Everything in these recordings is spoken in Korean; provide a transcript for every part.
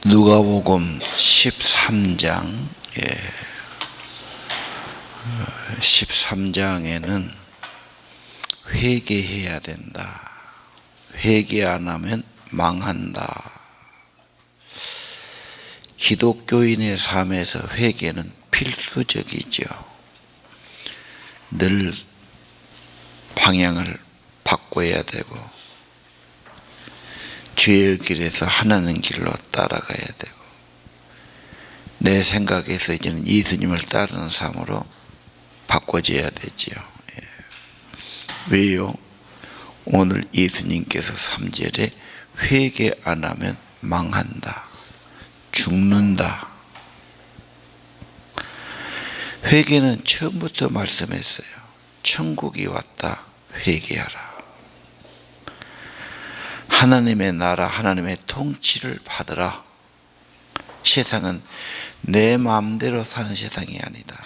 누가복음 13장 13장에는 회개해야 된다. 회개 안 하면 망한다. 기독교인의 삶에서 회개는 필수적이죠. 늘 방향을 바꿔야 되고 죄의 길에서 하나님 길로 따라가야 되고 내 생각에서 이제는 예수님을 따르는 삶으로 바꿔져야 되지요. 왜요? 오늘 예수님께서 3절에 회개 안 하면 망한다. 죽는다. 회개는 처음부터 말씀했어요. 천국이 왔다. 회개하라. 하나님의 나라, 하나님의 통치를 받으라. 세상은 내 마음대로 사는 세상이 아니다.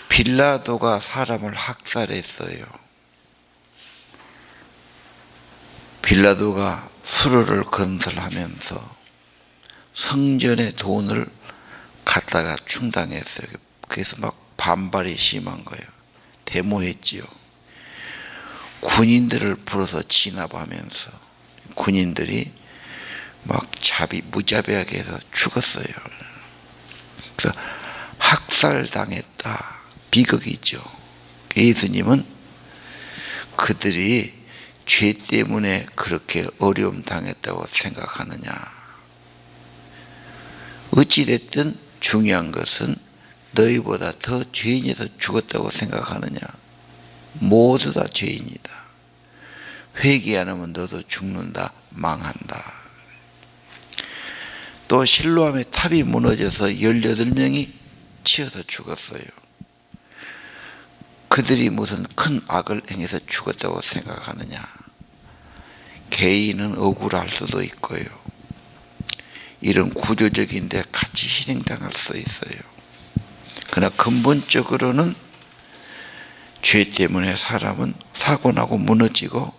빌라도가 사람을 학살했어요. 빌라도가 수로를 건설하면서 성전의 돈을 갖다가 충당했어요. 그래서 막 반발이 심한 거예요. 데모했지요. 군인들을 불어서 진압하면서 군인들이 막 무자비하게 해서 죽었어요. 그래서 학살당했다. 비극이죠. 예수님은 그들이 죄 때문에 그렇게 어려움 당했다고 생각하느냐. 어찌됐든 중요한 것은 너희보다 더 죄인에서 죽었다고 생각하느냐. 모두 다 죄인이다. 회개 안 하면 너도 죽는다. 망한다. 또 실로암의 탑이 무너져서 18명이 치여서 죽었어요. 그들이 무슨 큰 악을 행해서 죽었다고 생각하느냐. 개인은 억울할 수도 있고요. 이런 구조적인데 같이 희생당할 수 있어요. 그러나 근본적으로는 죄 때문에 사람은 사고나고 무너지고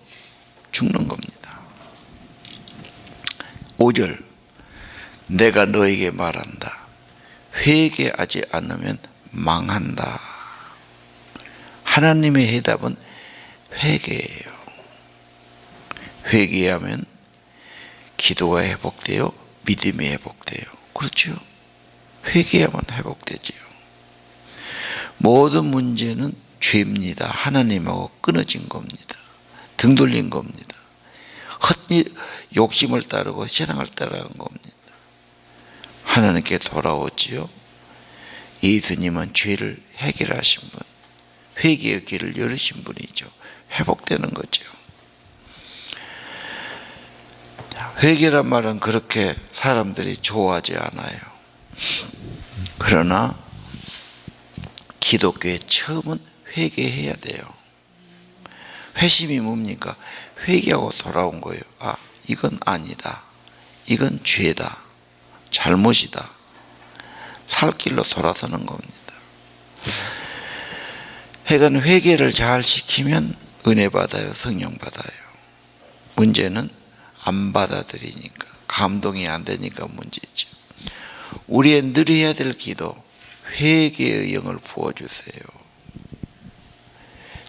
죽는 겁니다. 5절 내가 너에게 말한다. 회개하지 않으면 망한다. 하나님의 해답은 회개예요. 회개하면 기도가 회복돼요. 믿음이 회복돼요. 그렇죠? 회개하면 회복되지요. 모든 문제는 죄입니다. 하나님하고 끊어진 겁니다. 등 돌린 겁니다. 욕심을 따르고 세상을 따르는 겁니다. 하나님께 돌아오지요. 예수님은 죄를 해결하신 분, 회개의 길을 열으신 분이죠. 회복되는 거죠. 회개란 말은 그렇게 사람들이 좋아하지 않아요. 그러나 기독교의 처음은 회개해야 돼요. 회심이 뭡니까? 회개하고 돌아온 거예요. 아, 이건 아니다. 이건 죄다. 잘못이다. 살 길로 돌아서는 겁니다. 하여간 회개를 잘 시키면 은혜 받아요. 성령 받아요. 문제는 안 받아들이니까, 감동이 안 되니까 문제죠. 우리의 늘 해야 될 기도, 회개의 영을 부어주세요.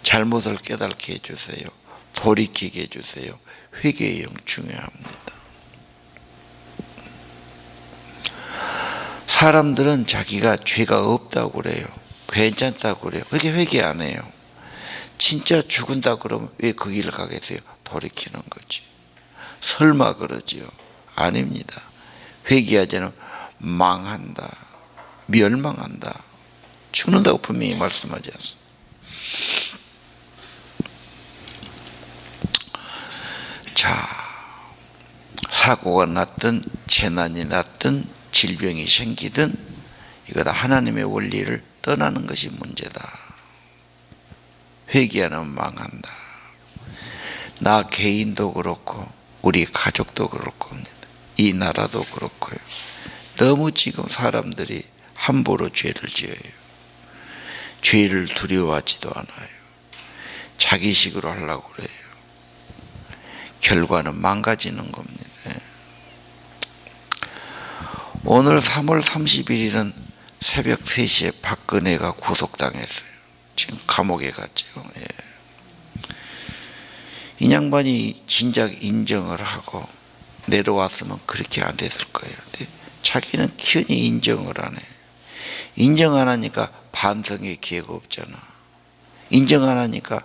잘못을 깨닫게 해주세요. 돌이키게 해주세요. 회개의 영 중요합니다. 사람들은 자기가 죄가 없다고 그래요. 괜찮다고 그래요. 그렇게 회개 안 해요. 진짜 죽은다 그러면 왜 그 길을 가겠어요? 돌이키는 거지. 설마 그러지요? 아닙니다. 회개하지 않으면 망한다. 멸망한다. 죽는다고 분명히 말씀하지 않습니다. 자, 사고가 났든 재난이 났든 질병이 생기든 이거 다 하나님의 원리를 떠나는 것이 문제다. 회개 안 하면 망한다. 나 개인도 그렇고 우리 가족도 그렇습니다. 이 나라도 그렇고요. 너무 지금 사람들이 함부로 죄를 지어요. 죄를 두려워하지도 않아요. 자기식으로 하려고 그래요. 결과는 망가지는 겁니다. 오늘 3월 31일은 새벽 3시에 박근혜가 구속당했어요. 지금 감옥에 갔죠. 예. 이 양반이 진작 인정을 하고 내려왔으면 그렇게 안 됐을 거예요. 근데 자기는 기현이 인정을 안 해. 인정 안 하니까 반성의 기회가 없잖아. 인정 안 하니까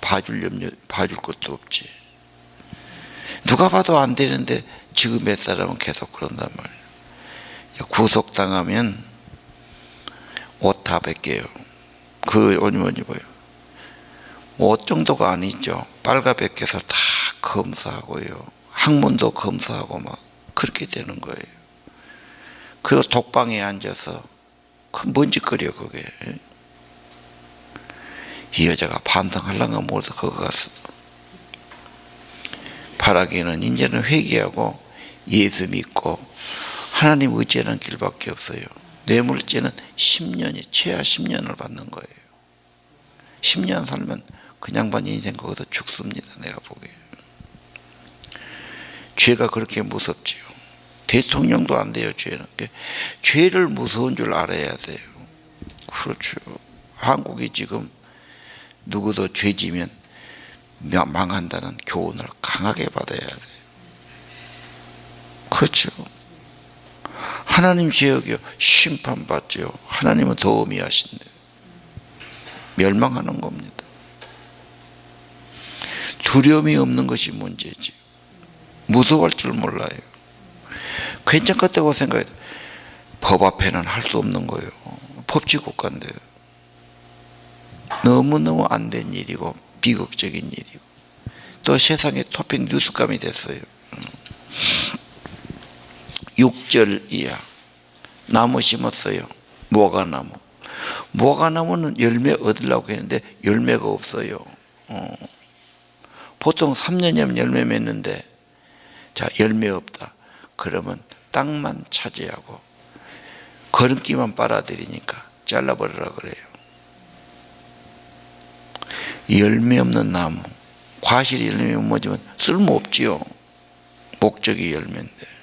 봐줄 것도 없지. 누가 봐도 안 되는데 지금 몇 사람은 계속 그런단 말이에요. 구속당하면 옷 다 벗겨요. 그 옷 입어요. 옷 정도가 아니죠. 빨가 벗겨서 다 검사하고요. 학문도 검사하고 막 그렇게 되는 거예요. 그리고 독방에 앉아서 그 먼지거려 그게. 이 여자가 반성하려고 모여서 거기 갔어. 바라기는 이제는 회개하고 예수 믿고 하나님 의지하는 길밖에 없어요. 뇌물죄는 10년이 최하 10년을 받는 거예요. 10년 살면 그 양반 인생 거기서 죽습니다. 내가 보기에. 죄가 그렇게 무섭지요. 대통령도 안 돼요. 죄는. 죄를 무서운 줄 알아야 돼요. 그렇죠. 한국이 지금 누구도 죄지면 망한다는 교훈을 강하게 받아야 돼요. 그렇죠. 하나님 죄악이요 심판받죠. 하나님은 더 어미하신데 멸망하는 겁니다. 두려움이 없는 것이 문제지. 무서워할 줄 몰라요. 괜찮겠다고 생각해도 법 앞에는 할 수 없는 거예요. 법치국가인데 너무너무 안 된 일이고 비극적인 일이고 또 세상에 토픽 뉴스감이 됐어요. 6절 이하 나무 심었어요. 무화과나무. 무화과나무는 열매 얻으려고 했는데 열매가 없어요. 보통 3년이면 열매 맺는데 자 열매 없다. 그러면 땅만 차지하고 거름기만 빨아들이니까 잘라버리라 그래요. 열매 없는 나무, 과실이 열매 맺으면 쓸모없지요. 목적이 열매인데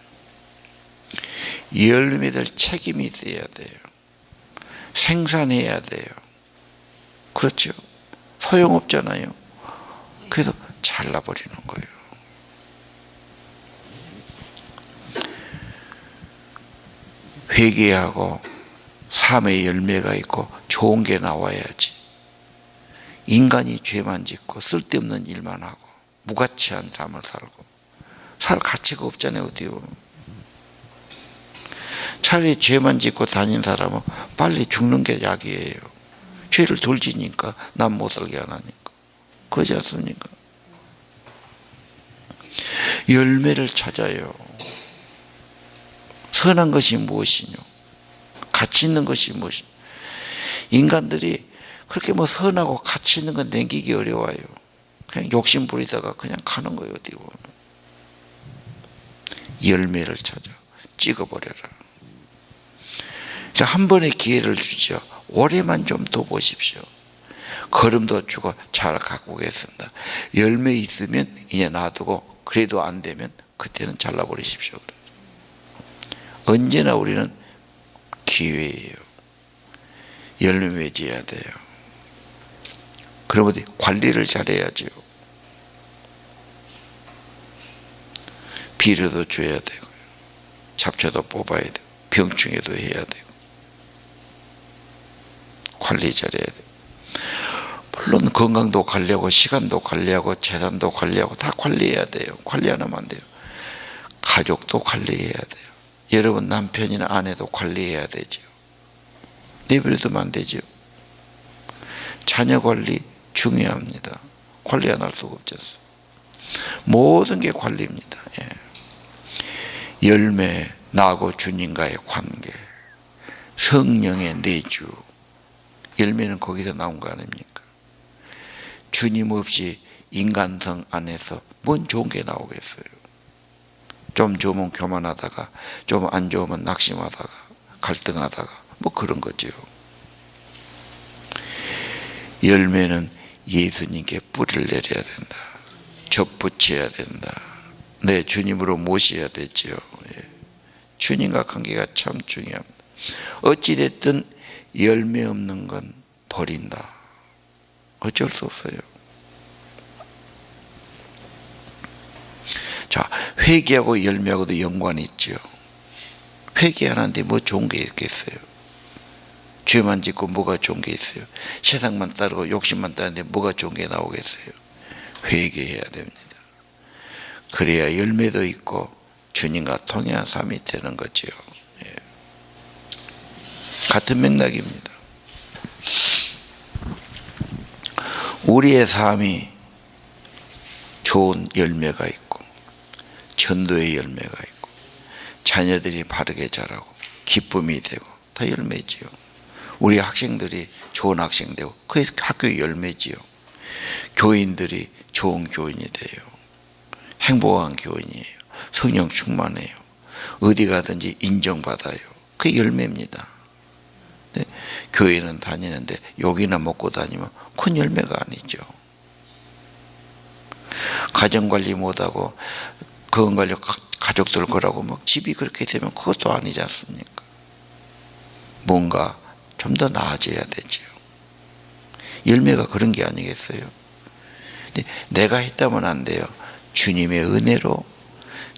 열매들 책임이 있어야 돼요. 생산해야 돼요. 그렇죠. 소용없잖아요. 그래서 잘라버리는 거예요. 회개하고 삶의 열매가 있고 좋은 게 나와야지. 인간이 죄만 짓고 쓸데없는 일만 하고 무가치한 삶을 살고 살 가치가 없잖아요. 어떻게 보면. 차라리 죄만 짓고 다니는 사람은 빨리 죽는 게 약이에요. 죄를 덜 지니까 남 못 살게 안 하니까. 그러지 않습니까? 열매를 찾아요. 선한 것이 무엇이뇨? 가치 있는 것이 무엇이뇨? 인간들이 그렇게 뭐 선하고 가치 있는 건 남기기 어려워요. 그냥 욕심 부리다가 그냥 가는 거예요. 어디 보면. 열매를 찾아 찍어버려라. 한 번의 기회를 주죠. 올해만 좀 더 보십시오. 걸음도 주고 잘 갖고 오겠습니다. 열매 있으면 이제 놔두고 그래도 안 되면 그때는 잘라버리십시오. 언제나 우리는 기회예요. 열매 맺어야 돼요. 그러면 관리를 잘해야죠. 비료도 줘야 되고요. 잡초도 뽑아야 되고 병충해도 해야 되고 관리 잘해야 돼요. 물론 건강도 관리하고 시간도 관리하고 재산도 관리하고 다 관리해야 돼요. 관리 안 하면 안 돼요. 가족도 관리해야 돼요. 여러분 남편이나 아내도 관리해야 되죠. 내버려두면 안 되죠. 자녀 관리 중요합니다. 관리 안 할 수가 없겠어. 모든 게 관리입니다. 예. 열매, 나하고 주님과의 관계, 성령의 내주. 열매는 거기서 나온 거 아닙니까? 주님 없이 인간성 안에서 뭔 좋은 게 나오겠어요? 좀 좋으면 교만하다가 좀 안 좋으면 낙심하다가 갈등하다가 뭐 그런 거죠. 열매는 예수님께 뿌리를 내려야 된다. 접붙여야 된다. 내 주님으로 모셔야 되죠. 예. 주님과 관계가 참 중요합니다. 어찌됐든 열매 없는 건 버린다. 어쩔 수 없어요. 자, 회개하고 열매하고도 연관이 있죠. 회개하는데 뭐 좋은 게 있겠어요? 죄만 짓고 뭐가 좋은 게 있어요? 세상만 따르고 욕심만 따르는데 뭐가 좋은 게 나오겠어요? 회개해야 됩니다. 그래야 열매도 있고 주님과 통행한 삶이 되는 거죠. 예. 같은 맥락입니다. 우리의 삶이 좋은 열매가 있고 전도의 열매가 있고 자녀들이 바르게 자라고 기쁨이 되고 다 열매지요. 우리 학생들이 좋은 학생 되고 그게 학교의 열매지요. 교인들이 좋은 교인이 돼요. 행복한 교인이에요. 성령 충만해요. 어디 가든지 인정받아요. 그게 열매입니다. 네? 교회는 다니는데 욕이나 먹고 다니면 큰 열매가 아니죠. 가정관리 못하고 건강관리 가족들 거라고 막 집이 그렇게 되면 그것도 아니지 않습니까? 뭔가 좀 더 나아져야 되죠. 열매가 그런 게 아니겠어요? 근데 내가 했다면 안 돼요. 주님의 은혜로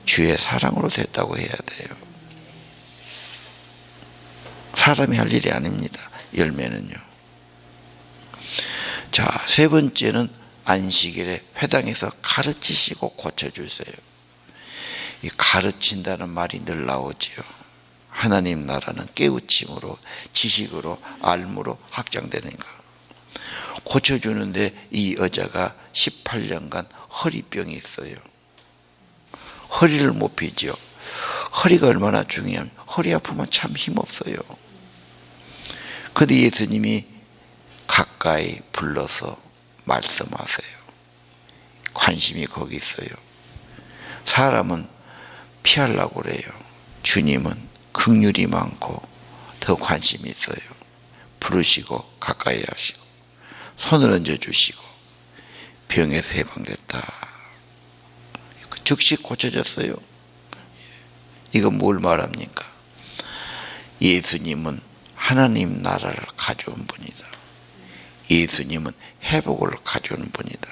주의 사랑으로 됐다고 해야 돼요. 사람이 할 일이 아닙니다. 열매는요. 자, 세 번째는 안식일에 회당에서 가르치시고 고쳐주세요. 이 가르친다는 말이 늘 나오지요. 하나님 나라는 깨우침으로 지식으로 알므로 확장되는 거. 고쳐주는데 이 여자가 18년간 허리병이 있어요. 허리를 못 펴죠. 허리가 얼마나 중요하면 허리 아프면 참 힘없어요. 그런데 예수님이 가까이 불러서 말씀하세요. 관심이 거기 있어요. 사람은 피하려고 그래요. 주님은 긍휼이 많고 더 관심이 있어요. 부르시고 가까이 하시고 손을 얹어주시고 병에서 해방됐다. 즉시 고쳐졌어요. 이건 뭘 말합니까? 예수님은 하나님 나라를 가져온 분이다. 예수님은 회복을 가져오는 분이다.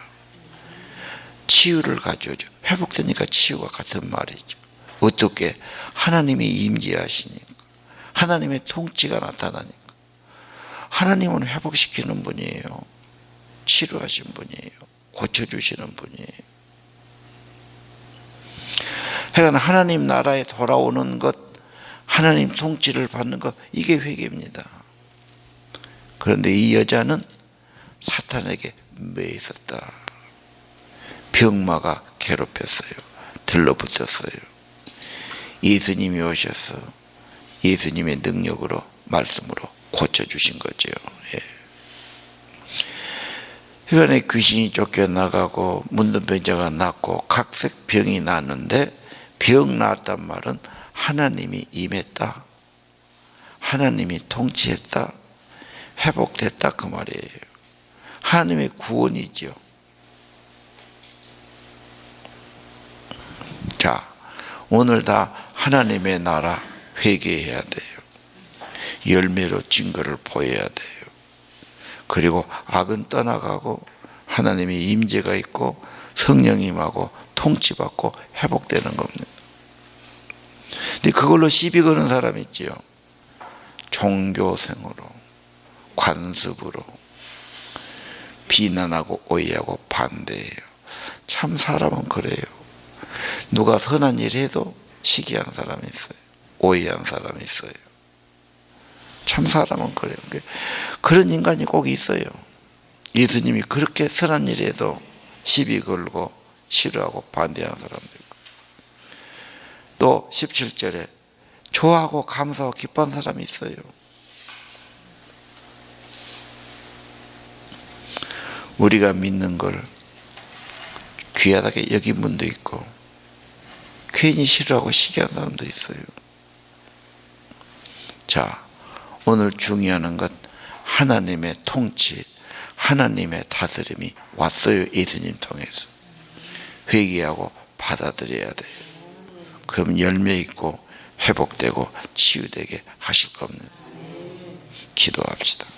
치유를 가져오죠. 회복되니까 치유가 같은 말이죠. 어떻게? 하나님이 임재하시니까, 하나님의 통치가 나타나니까. 하나님은 회복시키는 분이에요. 치료하신 분이에요. 고쳐주시는 분이에요. 그러니까 하나님 나라에 돌아오는 것, 하나님 통치를 받는 것, 이게 회개입니다. 그런데 이 여자는 사탄에게 매여 있었다. 병마가 괴롭혔어요. 들러붙었어요. 예수님이 오셔서 예수님의 능력으로 말씀으로 고쳐주신 거죠. 예. 혈관에 귀신이 쫓겨나가고 문둥병자가 낫고 각색 병이 났는데 병 나았단 말은 하나님이 임했다. 하나님이 통치했다. 회복됐다 그 말이에요. 하나님의 구원이죠. 자, 오늘 다 하나님의 나라 회개해야 돼요. 열매로 증거를 보여야 돼요. 그리고 악은 떠나가고 하나님의 임재가 있고 성령이 임하고 통치받고 회복되는 겁니다. 근데 그걸로 시비 거는 사람이 있지요. 종교생으로, 관습으로 비난하고 오해하고 반대해요. 참 사람은 그래요. 누가 선한 일 해도 시기하는 사람이 있어요. 오해하는 사람이 있어요. 참 사람은 그래요. 그런 인간이 꼭 있어요. 예수님이 그렇게 선한 일 해도 시비 걸고 싫어하고 반대하는 사람도 있고, 또 17절에 좋아하고 감사하고 기뻐하는 사람이 있어요. 우리가 믿는 걸 귀하다게 여긴 분도 있고 괜히 싫어하고 시기하는 사람도 있어요. 자, 오늘 중요한 것, 하나님의 통치, 하나님의 다스림이 왔어요. 예수님 통해서. 회개하고 받아들여야 돼요. 그럼 열매 있고 회복되고 치유되게 하실 겁니다. 기도합시다.